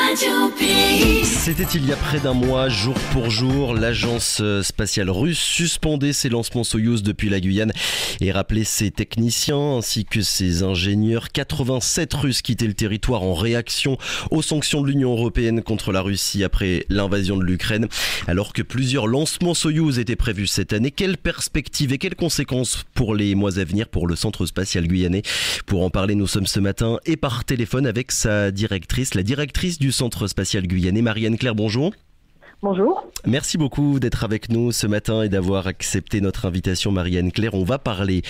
Radio Pays. C'était il y a près d'un mois, jour pour jour, l'agence spatiale russe suspendait ses lancements Soyouz depuis la Guyane et rappelait ses techniciens ainsi que ses ingénieurs. 87 Russes quittaient le territoire en réaction aux sanctions de l'Union européenne contre la Russie après l'invasion de l'Ukraine. Alors que plusieurs lancements Soyouz étaient prévus cette année, quelles perspectives et quelles conséquences pour les mois à venir pour le centre spatial guyanais? Pour en parler, nous sommes ce matin et par téléphone avec sa directrice, la directrice du centre spatial guyanais, Marie-Anne-Claire, bonjour. Bonjour. Merci beaucoup d'être avec nous ce matin et d'avoir accepté notre invitation, Marie-Anne-Claire. On va parler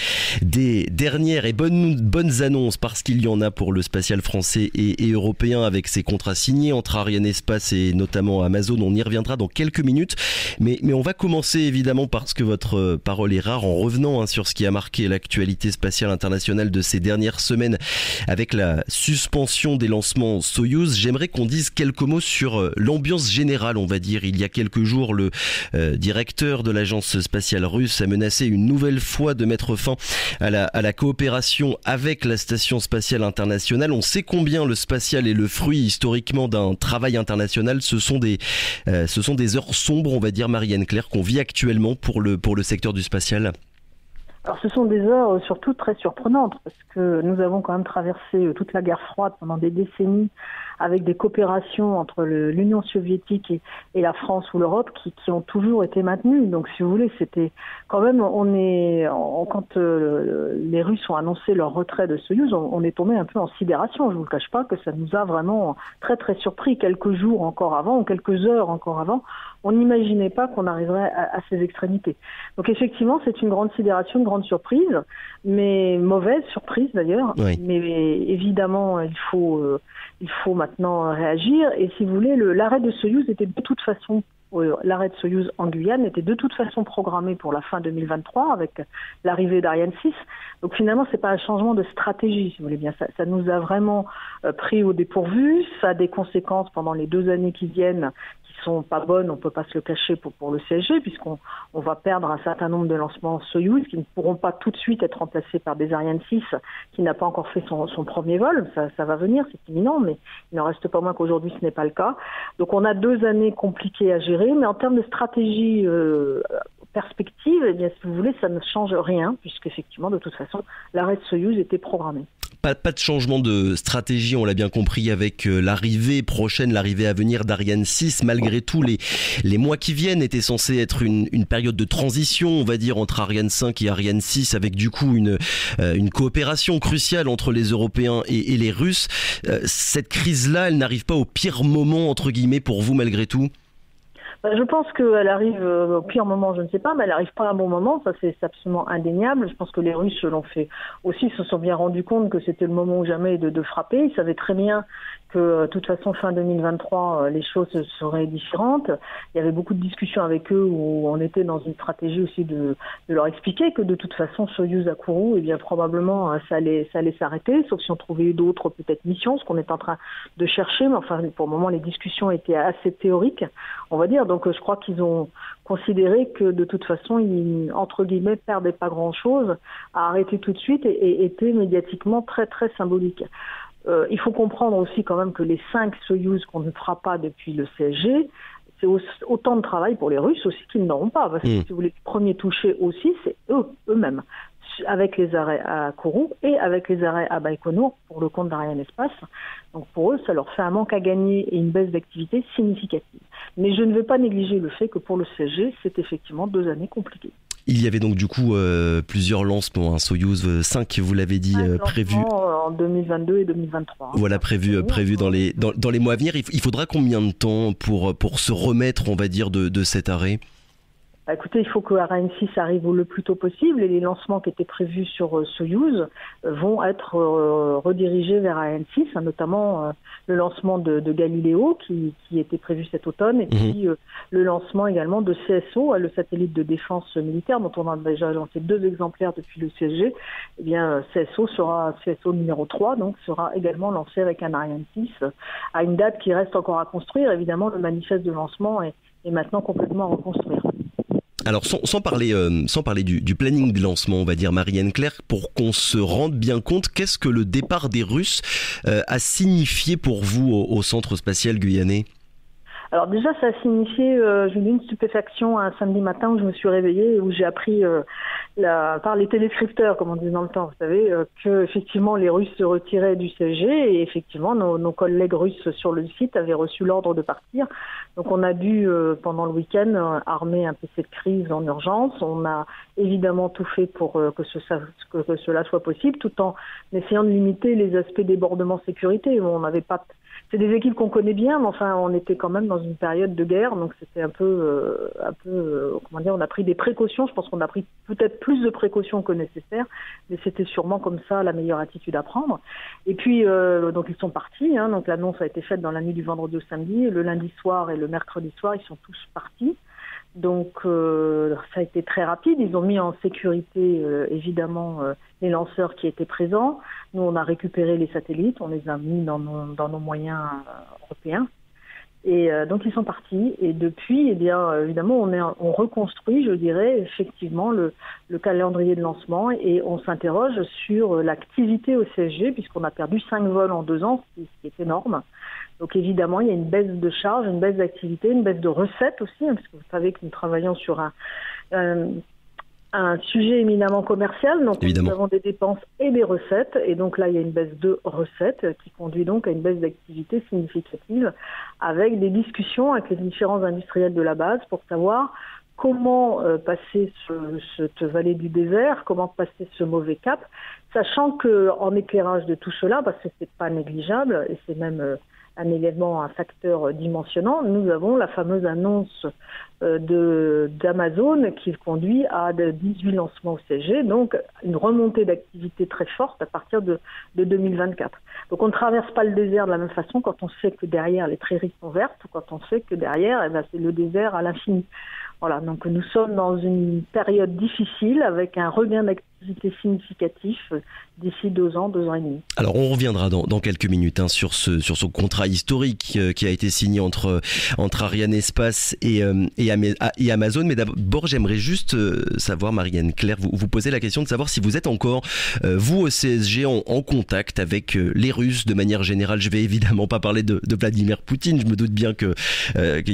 des dernières et bonnes annonces parce qu'il y en a pour le spatial français et européen avec ces contrats signés entre Arianespace et notamment Amazon. On y reviendra dans quelques minutes. Mais on va commencer évidemment parce que votre parole est rare en revenant sur ce qui a marqué l'actualité spatiale internationale de ces dernières semaines avec la suspension des lancements Soyouz. J'aimerais qu'on dise quelques mots sur l'ambiance générale, on va dire. Il y a quelques jours, le directeur de l'agence spatiale russe a menacé une nouvelle fois de mettre fin à la coopération avec la station spatiale internationale. On sait combien le spatial est le fruit historiquement d'un travail international. Ce sont des heures sombres, on va dire, Marie-Anne-Claire, qu'on vit actuellement pour le secteur du spatial. Alors ce sont des heures surtout très surprenantes parce que nous avons quand même traversé toute la guerre froide pendant des décennies avec des coopérations entre l'Union soviétique et la France ou l'Europe qui ont toujours été maintenues. Donc si vous voulez, c'était quand même, quand les Russes ont annoncé leur retrait de Soyouz, on est tombé un peu en sidération. Je vous le cache pas que ça nous a vraiment très très surpris quelques jours encore avant ou quelques heures encore avant. On n'imaginait pas qu'on arriverait à ces extrémités. Donc effectivement, c'est une grande sidération, une grande surprise, mais mauvaise surprise d'ailleurs. Oui. Mais évidemment, il faut maintenant réagir. Et si vous voulez, l'arrêt de Soyouz était de toute façon, l'arrêt de Soyouz en Guyane était de toute façon programmé pour la fin 2023 avec l'arrivée d'Ariane 6. Donc finalement, c'est pas un changement de stratégie, si vous voulez bien. Ça nous a vraiment pris au dépourvu. Ça a des conséquences pendant les 2 années qui viennent qui sont pas bonnes, on peut pas se le cacher pour le CSG, puisqu'on va perdre un certain nombre de lancements Soyouz qui ne pourront pas tout de suite être remplacés par des Ariane 6 qui n'a pas encore fait son premier vol. Ça va venir, c'est imminent, mais il n'en reste pas moins qu'aujourd'hui ce n'est pas le cas. Donc on a 2 années compliquées à gérer, mais en termes de stratégie perspective, eh bien, si vous voulez, ça ne change rien, puisqu'effectivement, de toute façon, l'arrêt de Soyouz était programmé. Pas de changement de stratégie, on l'a bien compris, avec l'arrivée à venir d'Ariane 6. Malgré tout, les mois qui viennent étaient censés être une période de transition, on va dire, entre Ariane 5 et Ariane 6, avec du coup une coopération cruciale entre les Européens et les Russes. Cette crise-là, elle n'arrive pas au pire moment, entre guillemets, pour vous, malgré tout ? Je pense qu'elle arrive au pire moment, je ne sais pas, mais elle n'arrive pas à un bon moment, ça c'est absolument indéniable. Je pense que les Russes l'ont fait aussi, se sont bien rendus compte que c'était le moment ou jamais de frapper. Ils savaient très bien que de toute façon fin 2023 les choses seraient différentes. Il y avait beaucoup de discussions avec eux où on était dans une stratégie aussi de leur expliquer que de toute façon Soyouz à Kourou, eh bien probablement ça allait s'arrêter, sauf si on trouvait d'autres peut-être missions, ce qu'on est en train de chercher, mais enfin pour le moment les discussions étaient assez théoriques, on va dire. Donc je crois qu'ils ont considéré que de toute façon ils, entre guillemets, perdaient pas grand-chose à arrêter tout de suite et étaient médiatiquement très très symboliques. Il faut comprendre aussi quand même que les 5 Soyouz qu'on ne fera pas depuis le CSG, c'est autant de travail pour les Russes aussi qu'ils n'auront pas. Parce que si vous voulez, les premiers touchés aussi, c'est eux-mêmes, avec les arrêts à Kourou et avec les arrêts à Baïkonour pour le compte d'Arianespace. Donc pour eux, ça leur fait un manque à gagner et une baisse d'activité significative. Mais je ne veux pas négliger le fait que pour le CSG, c'est effectivement 2 années compliquées. Il y avait donc du coup plusieurs lancements, Soyouz 5, vous l'avez dit, prévus en 2022 et 2023. Voilà, prévu dans les mois à venir. Il faudra combien de temps pour se remettre, on va dire, de cet arrêt ? Écoutez, il faut que Ariane 6 arrive le plus tôt possible et les lancements qui étaient prévus sur Soyouz vont être redirigés vers Ariane 6, notamment le lancement de Galileo qui était prévu cet automne et puis le lancement également de CSO, le satellite de défense militaire dont on a déjà lancé 2 exemplaires depuis le CSG. Eh bien, CSO numéro 3, donc sera également lancé avec un Ariane 6 à une date qui reste encore à construire. Évidemment, le manifeste de lancement est maintenant complètement à reconstruire. Alors sans parler du planning de lancement, on va dire, Marie-Anne Clerc, pour qu'on se rende bien compte, qu'est-ce que le départ des Russes a signifié pour vous au Centre spatial guyanais ? Alors déjà, ça a signifié, j'ai eu une stupéfaction un samedi matin où je me suis réveillée et où j'ai appris par les téléscripteurs, comme on dit dans le temps, vous savez, que effectivement les Russes se retiraient du CSG et effectivement nos collègues russes sur le site avaient reçu l'ordre de partir. Donc on a dû, pendant le week-end, armer un PC de crise en urgence. On a évidemment tout fait pour que cela soit possible, tout en essayant de limiter les aspects débordement sécurité. On n'avait pas... C'est des équipes qu'on connaît bien, mais enfin, on était quand même dans une période de guerre, donc c'était un peu, comment dire, on a pris des précautions. Je pense qu'on a pris peut-être plus de précautions que nécessaire, mais c'était sûrement comme ça la meilleure attitude à prendre. Et puis, donc ils sont partis. Donc l'annonce a été faite dans la nuit du vendredi au samedi. Et le lundi soir et le mercredi soir, ils sont tous partis. Donc ça a été très rapide. Ils ont mis en sécurité évidemment les lanceurs qui étaient présents. Nous, on a récupéré les satellites, on les a mis dans nos moyens européens. Et donc ils sont partis. Et depuis, eh bien évidemment, on reconstruit, je dirais, effectivement le calendrier de lancement et on s'interroge sur l'activité au CSG puisqu'on a perdu 5 vols en 2 ans, ce qui est énorme. Donc évidemment, il y a une baisse de charge, une baisse d'activité, une baisse de recettes aussi, parce que vous savez que nous travaillons sur un sujet éminemment commercial, donc évidemment. Nous avons des dépenses et des recettes, et donc là il y a une baisse de recettes qui conduit donc à une baisse d'activité significative, avec des discussions avec les différents industriels de la base pour savoir comment passer cette vallée du désert, comment passer ce mauvais cap, sachant que en éclairage de tout cela, parce que c'est pas négligeable, et c'est même un élément, un facteur dimensionnant, nous avons la fameuse annonce d'Amazon qui conduit à 18 lancements au CSG, donc une remontée d'activité très forte à partir de 2024. Donc on ne traverse pas le désert de la même façon quand on sait que derrière les prairies sont vertes ou quand on sait que derrière c'est le désert à l'infini. Voilà, donc nous sommes dans une période difficile avec un regain d'activité significatif d'ici 2 ans et demi. Alors on reviendra dans quelques minutes sur ce contrat historique qui a été signé entre Arianespace et Amazon. Mais d'abord, j'aimerais juste savoir, Marie-Anne Clerc, vous poser la question de savoir si vous êtes encore, vous au CSG, en contact avec les Russes de manière générale. Je vais évidemment pas parler de Vladimir Poutine, je me doute bien qu'il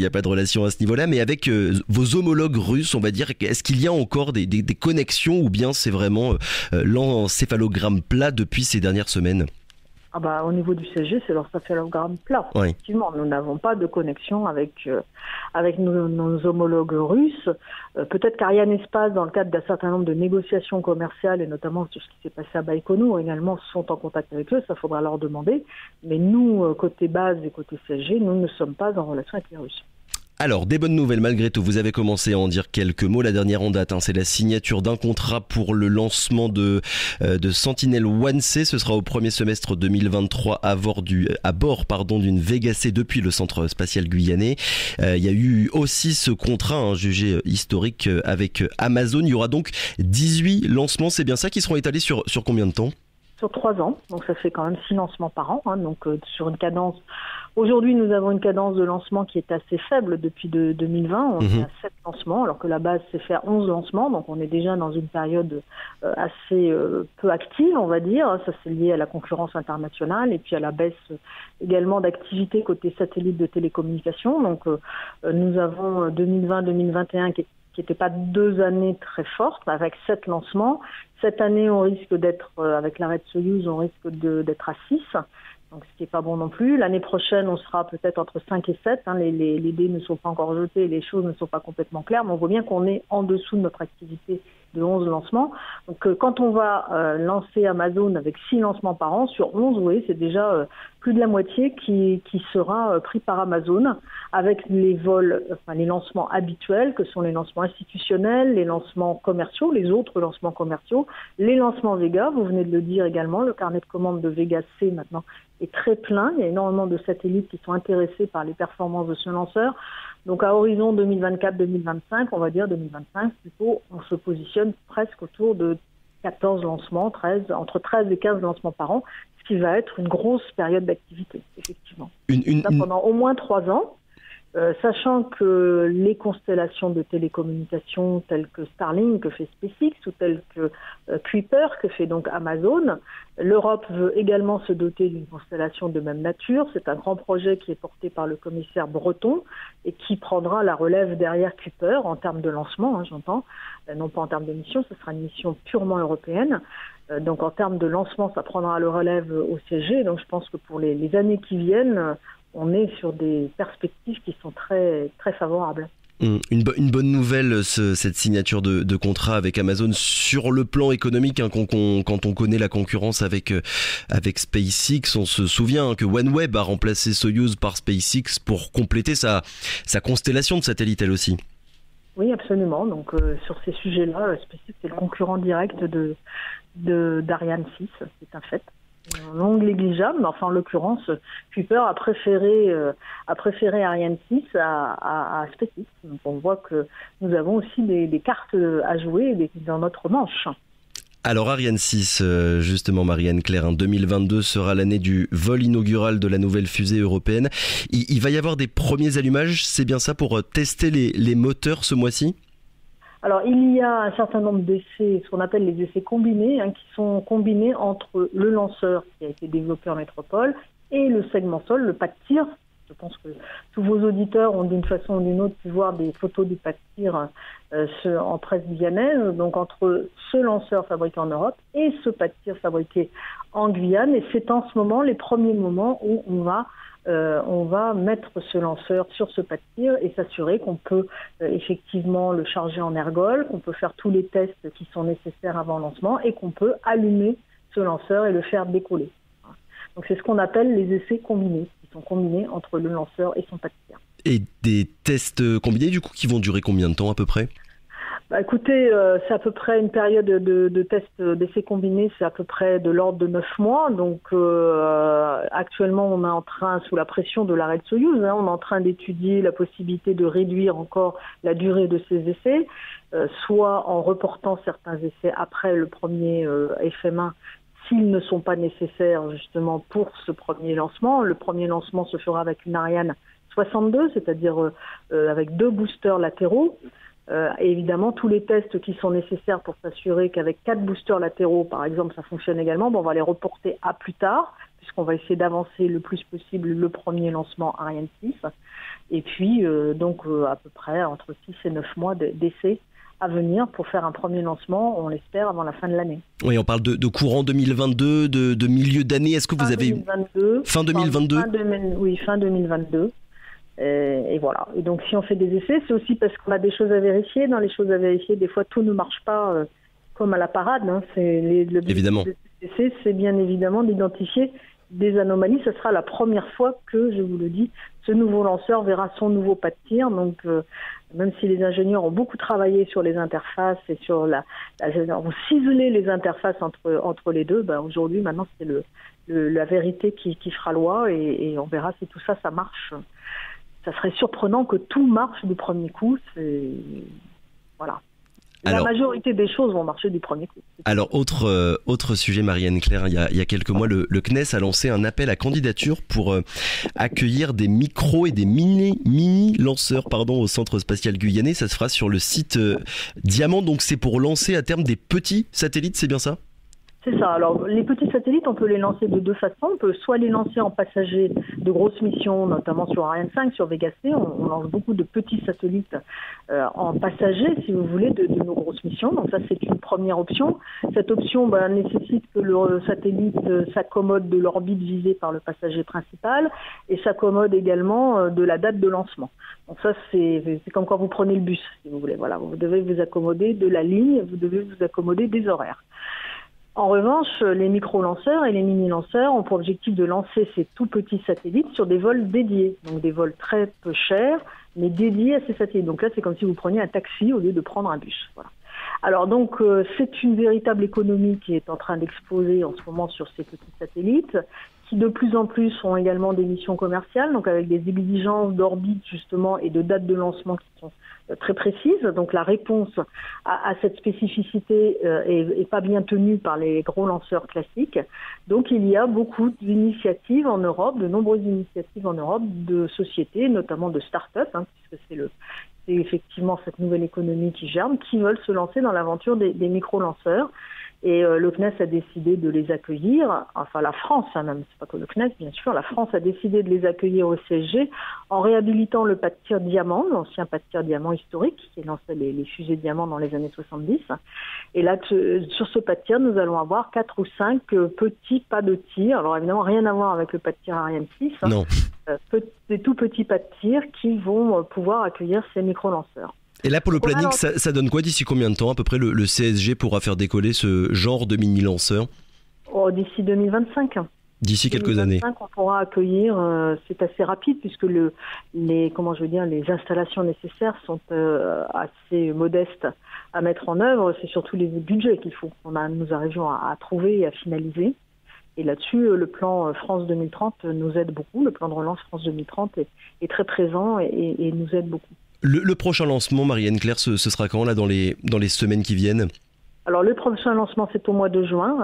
n'y a pas de relation à ce niveau-là, mais avec vos homologues russes, on va dire, est-ce qu'il y a encore des connexions ou bien c'est vraiment l'encéphalogramme plat depuis ces dernières semaines ? Au niveau du CSG, c'est l'encéphalogramme plat. Oui. Effectivement, nous n'avons pas de connexion avec nos homologues russes. Peut-être qu'Arianespace, dans le cadre d'un certain nombre de négociations commerciales, et notamment sur ce qui s'est passé à Baïkonour, également sont en contact avec eux, ça faudra leur demander. Mais nous, côté base et côté CSG, nous ne sommes pas en relation avec les Russes. Alors, des bonnes nouvelles malgré tout, vous avez commencé à en dire quelques mots. La dernière en date, c'est la signature d'un contrat pour le lancement de Sentinel-1C. Ce sera au premier semestre 2023 à bord d'une Vega C depuis le centre spatial guyanais. Il y a eu aussi ce contrat jugé historique avec Amazon. Il y aura donc 18 lancements, c'est bien ça, qui seront étalés sur combien de temps ? Sur 3 ans, donc ça fait quand même 6 lancements par an, donc sur une cadence. Aujourd'hui, nous avons une cadence de lancement qui est assez faible depuis 2020. On est à 7 lancements, alors que la base, c'est faire 11 lancements. Donc, on est déjà dans une période assez peu active, on va dire. Ça, c'est lié à la concurrence internationale et puis à la baisse également d'activité côté satellite de télécommunications. Donc, nous avons 2020-2021 qui n'étaient pas 2 années très fortes, avec 7 lancements. Cette année, on risque d'être, avec l'arrêt de Soyouz, on risque d'être à 6. Donc, ce qui n'est pas bon non plus. L'année prochaine, on sera peut-être entre 5 et 7. Les dés ne sont pas encore jetés, les choses ne sont pas complètement claires, mais on voit bien qu'on est en dessous de notre activité de 11 lancements. Donc, quand on va lancer Amazon avec 6 lancements par an, sur 11, vous voyez, c'est déjà plus de la moitié qui sera pris par Amazon, avec les les lancements habituels, que sont les lancements institutionnels, les lancements commerciaux, les autres lancements commerciaux, les lancements Vega, vous venez de le dire également, le carnet de commandes de Vega C maintenant est très plein. Il y a énormément de satellites qui sont intéressés par les performances de ce lanceur. Donc à horizon 2024-2025, on va dire 2025 plutôt, on se positionne presque autour de 14 lancements, entre 13 et 15 lancements par an, ce qui va être une grosse période d'activité, effectivement. Pendant au moins 3 ans. Sachant que les constellations de télécommunications telles que Starlink que fait SpaceX ou telles que Kuiper que fait donc Amazon, l'Europe veut également se doter d'une constellation de même nature. C'est un grand projet qui est porté par le commissaire Breton et qui prendra la relève derrière Kuiper en termes de lancement, j'entends, non pas en termes de mission, ce sera une mission purement européenne. Donc en termes de lancement, ça prendra le relève au CG. Donc je pense que pour les années qui viennent, on est sur des perspectives qui sont très, très favorables. Une bonne nouvelle, cette signature de contrat avec Amazon sur le plan économique, hein, quand on connaît la concurrence avec SpaceX. On se souvient que OneWeb a remplacé Soyuz par SpaceX pour compléter sa constellation de satellites elle aussi. Oui, absolument. Donc sur ces sujets-là, SpaceX est le concurrent direct d'Ariane 6, c'est un fait. Non négligeable, mais enfin en l'occurrence, Kuiper a préféré Ariane 6 à SpaceX. Donc on voit que nous avons aussi des cartes à jouer dans notre manche. Alors Ariane 6, justement Marianne-Claire, 2022 sera l'année du vol inaugural de la nouvelle fusée européenne. Il va y avoir des premiers allumages, c'est bien ça, pour tester les moteurs ce mois-ci ? Alors, il y a un certain nombre d'essais, ce qu'on appelle les essais combinés, qui sont combinés entre le lanceur qui a été développé en métropole et le segment sol, le pas de tir. Je pense que tous vos auditeurs ont d'une façon ou d'une autre pu voir des photos du pas de tir en presse guyanaise. Donc, entre ce lanceur fabriqué en Europe et ce pas de tir fabriqué en Guyane. Et c'est en ce moment les premiers moments où on va mettre ce lanceur sur ce pas de tir et s'assurer qu'on peut effectivement le charger en ergol, qu'on peut faire tous les tests qui sont nécessaires avant le lancement et qu'on peut allumer ce lanceur et le faire décoller. Donc c'est ce qu'on appelle les essais combinés, qui sont combinés entre le lanceur et son pas de tir. Et des tests combinés du coup qui vont durer combien de temps à peu près ? Écoutez, c'est à peu près une période de tests d'essais combinés, c'est à peu près de l'ordre de 9 mois. Donc actuellement, on est en train, sous la pression de l'arrêt de Soyuz, on est en train d'étudier la possibilité de réduire encore la durée de ces essais, soit en reportant certains essais après le premier FM1, s'ils ne sont pas nécessaires justement pour ce premier lancement. Le premier lancement se fera avec une Ariane 62, c'est-à-dire avec 2 boosters latéraux. Et évidemment, tous les tests qui sont nécessaires pour s'assurer qu'avec 4 boosters latéraux, par exemple, ça fonctionne également, on va les reporter à plus tard, puisqu'on va essayer d'avancer le plus possible le premier lancement Ariane 6. Et puis, à peu près entre 6 et 9 mois d'essais à venir pour faire un premier lancement, on l'espère, avant la fin de l'année. Oui, on parle de courant 2022, de milieu d'année. Est-ce que vous avez... Fin 2022 Oui, fin 2022. Et voilà. Et donc, si on fait des essais, c'est aussi parce qu'on a des choses à vérifier. Dans les choses à vérifier, des fois, tout ne marche pas comme à la parade. Le but évidemment. des essais, c'est bien évidemment d'identifier des anomalies. Ce sera la première fois que, je vous le dis, ce nouveau lanceur verra son nouveau pas de tir. Donc, même si les ingénieurs ont beaucoup travaillé sur les interfaces et sur ont ciselé les interfaces entre les deux, aujourd'hui, maintenant, c'est la vérité qui fera loi et on verra si tout ça, ça marche. Ça serait surprenant que tout marche du premier coup. Voilà. La majorité des choses vont marcher du premier coup. Alors, autre sujet, Marianne-Claire, il y a quelques mois, le CNES a lancé un appel à candidature pour accueillir des micros et des mini-lanceurs au Centre spatial guyanais. Ça se fera sur le site Diamant. Donc, c'est pour lancer à terme des petits satellites, c'est bien ça ? C'est ça. Alors, les petits satellites, on peut les lancer de 2 façons. On peut soit les lancer en passagers de grosses missions, notamment sur Ariane 5, sur Vega C. On lance beaucoup de petits satellites en passagers, si vous voulez, de nos grosses missions. Donc ça, c'est une première option. Cette option nécessite que le satellite s'accommode de l'orbite visée par le passager principal et s'accommode également de la date de lancement. Donc ça, c'est comme quand vous prenez le bus, si vous voulez. Voilà, vous devez vous accommoder de la ligne, vous devez vous accommoder des horaires. En revanche, les micro-lanceurs et les mini-lanceurs ont pour objectif de lancer ces tout petits satellites sur des vols dédiés, donc des vols très peu chers, mais dédiés à ces satellites. Donc là, c'est comme si vous preniez un taxi au lieu de prendre un bus. Voilà. Alors donc, c'est une véritable économie qui est en train d'exploser en ce moment sur ces petits satellites, qui de plus en plus ont également des missions commerciales, donc avec des exigences d'orbite justement et de date de lancement qui sont très précises. Donc la réponse à cette spécificité est pas bien tenue par les gros lanceurs classiques. Donc il y a beaucoup d'initiatives en Europe, de nombreuses initiatives en Europe de sociétés, notamment de start-up, puisque c'est effectivement cette nouvelle économie qui germe, qui veulent se lancer dans l'aventure des micro-lanceurs. Et le CNES a décidé de les accueillir, enfin la France, même, c'est pas que le CNES, bien sûr, la France a décidé de les accueillir au CSG en réhabilitant le pas de tir Diamant, l'ancien pas de tir Diamant historique, qui lançait les fusées Diamant dans les années 70. Et là, sur ce pas de tir, nous allons avoir 4 ou 5 petits pas de tir. Alors évidemment, rien à voir avec le pas de tir Ariane 6. Non. Des tout petits pas de tir qui vont pouvoir accueillir ces micro-lanceurs. Et là, pour le planning, ça donne quoi d'ici combien de temps à peu près le CSG pourra faire décoller ce genre de mini-lanceur ? D'ici 2025. D'ici quelques années. On pourra accueillir, c'est assez rapide puisque les installations nécessaires sont assez modestes à mettre en œuvre. C'est surtout les budgets qu'il faut nous arrivions à trouver et à finaliser. Et là-dessus, le plan France 2030 nous aide beaucoup. Le plan de relance France 2030 est très présent et nous aide beaucoup. Le prochain lancement, Marie-Anne Claire, ce sera quand là dans les semaines qui viennent ? Alors le prochain lancement, c'est au mois de juin.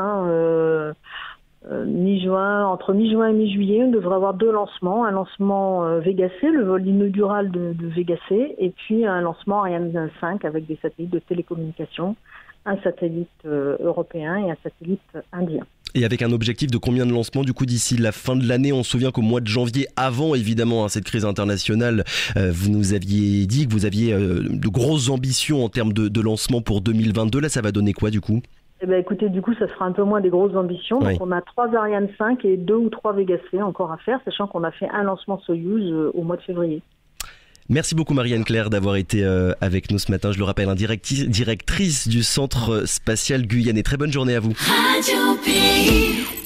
Entre mi-juin et mi-juillet, on devrait avoir 2 lancements. Un lancement Vega C, le vol inaugural de Vega C, et puis un lancement Ariane 5 avec des satellites de télécommunication, un satellite européen et un satellite indien. Et avec un objectif de combien de lancements du coup d'ici la fin de l'année ? On se souvient qu'au mois de janvier, avant évidemment cette crise internationale, vous nous aviez dit que vous aviez de grosses ambitions en termes de lancement pour 2022. Là, ça va donner quoi du coup ? Écoutez, du coup, ça sera un peu moins des grosses ambitions. Oui. Donc, on a 3 Ariane 5 et 2 ou 3 Vega C encore à faire, sachant qu'on a fait un lancement Soyouz au mois de février. Merci beaucoup Marie-Anne Claire d'avoir été avec nous ce matin. Je le rappelle, directrice du Centre spatial guyanais. Très bonne journée à vous. Radio Pays.